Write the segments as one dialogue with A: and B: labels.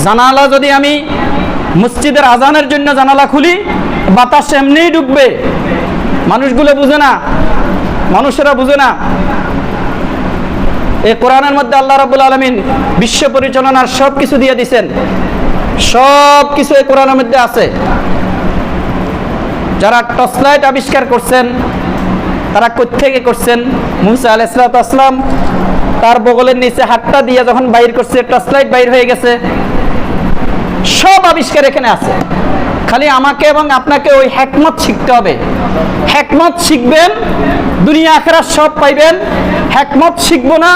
A: জানালা যদি আমি মসজিদের আজানের জন্য জানালা খুলি, বাতাস এমনিই ঢুকবে। মানুষগুলো বুঝে না, মানুষেরা বুঝে না। এই কোরআনের মধ্যে আল্লাহ রাব্বুল আলামিন বিশ্ব পরিচালনার সব কিছু দিয়ে দিয়েছেন, সব কিছু এই কোরআনের মধ্যে আছে। যারা টর্চ লাইট আবিষ্কার করছেন তারা কোত্থেকে করছেন? মুসা আলাইহিস সালাম তার বগলের নিচে হাতটা দিয়ে যখন বাইর করছে, টর্চ লাইট বাইর হয়ে গেছে। সব আবিষ্কার এখানে আছে। খালি আমাকে এবং আপনাকে ওই হিকমত শিখতে হবে। হিকমত শিখবেন, দুনিয়া আখিরাত সব পাইবেন। হিকমত শিখবো না,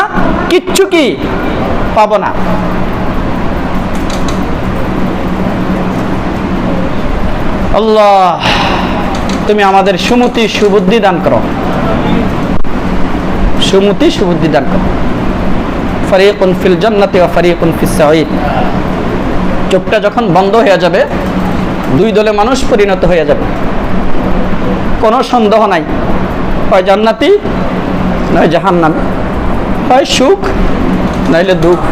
A: কিচ্ছু কি পাবো না। আল্লাহ, তুমি আমাদের সুমতি সুবুদ্ধি দান করো, সুমতি সুবুদ্ধি দান করো। ফারিকুন ফিল জান্নাতি ওয়া ফারিকুন ফিস সাঈদ। চোখটা যখন বন্ধ হয়ে যাবে, দুই দলে মানুষ পরিণত হয়ে যাবে, কোনো সন্দেহ নাই। হয় জান্নাতি নয় জাহান্নামী, হয় সুখ নাইলে দুঃখ।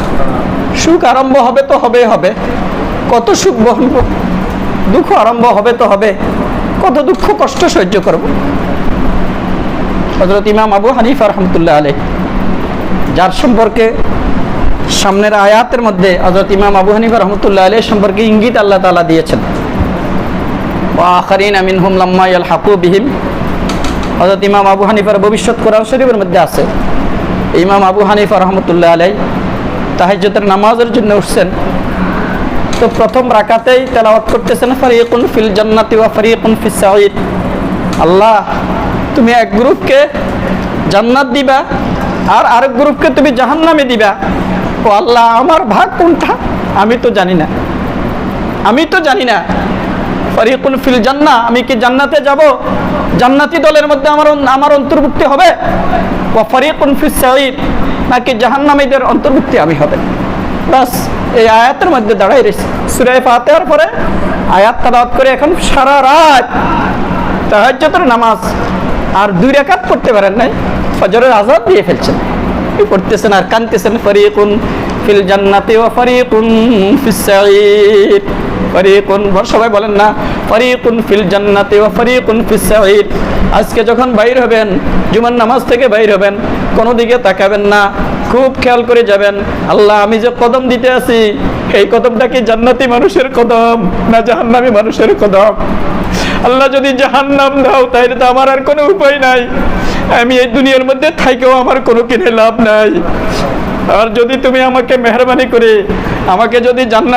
A: সুখ আরম্ভ হবে তো হবেই হবে, কত সুখ বহন করব। দুঃখ আরম্ভ হবে তো হবে, কত দুঃখ কষ্ট সহ্য করব। হযরত ইমাম আবু হানিফা রাহমাতুল্লাহ আলাইহি, যার সম্পর্কে সামনের আয়াতের মধ্যে হযরত ইমাম আবু হানিফা রাহমাতুল্লাহ আলাইহি সম্পর্কে ইঙ্গিত আল্লাহ তাআলা দিয়েছেন। ওয়া আখারিনা মিনহুম লাম্মা ইয়ালহাকু বিহিম। হযরত ইমাম আবু হানিফার ভবিষ্যৎ কোরআন শরীফের মধ্যে আছে। ইমাম আবু হানিফা রাহমাতুল্লাহ আলাইহি তাহাজ্জুদের নামাজের জন্য উঠছেন, তো প্রথম রাকাতেই তেলাওয়াত করতেছেন ফারিকুন ফিল জান্নাতি ওয়া ফারিকুন ফিস সাঈদ। আল্লাহ, তুমি এক গ্রুপকে জান্নাত দিবা আর আরেক গ্রুপকে তুমি জাহান্নামে দিবা। ও আল্লাহ, আমার ভাগ কোনটা? আমি তো জানি না, আমি তো জানি না। ফারিকুন ফিল জান্নাহ, আমি কি জান্নাতে যাব? জান্নাতি দলের মধ্যে আমার অন্তর্ভুক্তি হবে? ওয়া ফারিকুন ফিস সাঈদ, নাকি জাহান্নামীদের অন্তর্ভুক্তি আমি হবে? বাস এই আয়াতের মধ্যে দাঁড়াই রয়েছে। সূরা ফাতিহার পরে আয়াত তেলাওয়াত করে এখন সারা রাত তাহাজ্জুদের নামাজ আর 2 রাকাত পড়তে পারেন নাই, ফজরের আযান দিয়ে ফেলছেন। কি পড়তেছেন আর কাঁদতেছেন, ফারিকুন ফিল জান্নাতি ওয়া ফারিকুন ফিস সাঈদ। ফারিকুন, সবাই বলেন না, ফারিকুন ফিল জান্নাতি ওয়া ফারিকুন ফিস সাঈদ। আজকে যখন বাইর হবেন, জুমার নামাজ থেকে বাইর হবেন, কোনো দিকে তাকাবেন না, খুব খেয়াল করে যাবেন। আল্লাহ, আমি যে কদম দিতে আছি, এই কদমটা কি জান্নাতি মানুষের কদম না জাহান্নামী মানুষের কদম? আল্লাহ, যদি জাহান্নাম দাও তাহলে তো আমার আর কোনো উপায় নাই। আমি এই দুনিয়ার মধ্যে থাকেও আমার কোনো কিনে লাভ নাই। আর যদি তুমি আমাকে মেহরবানি করে আমাকে যদি জান্নাত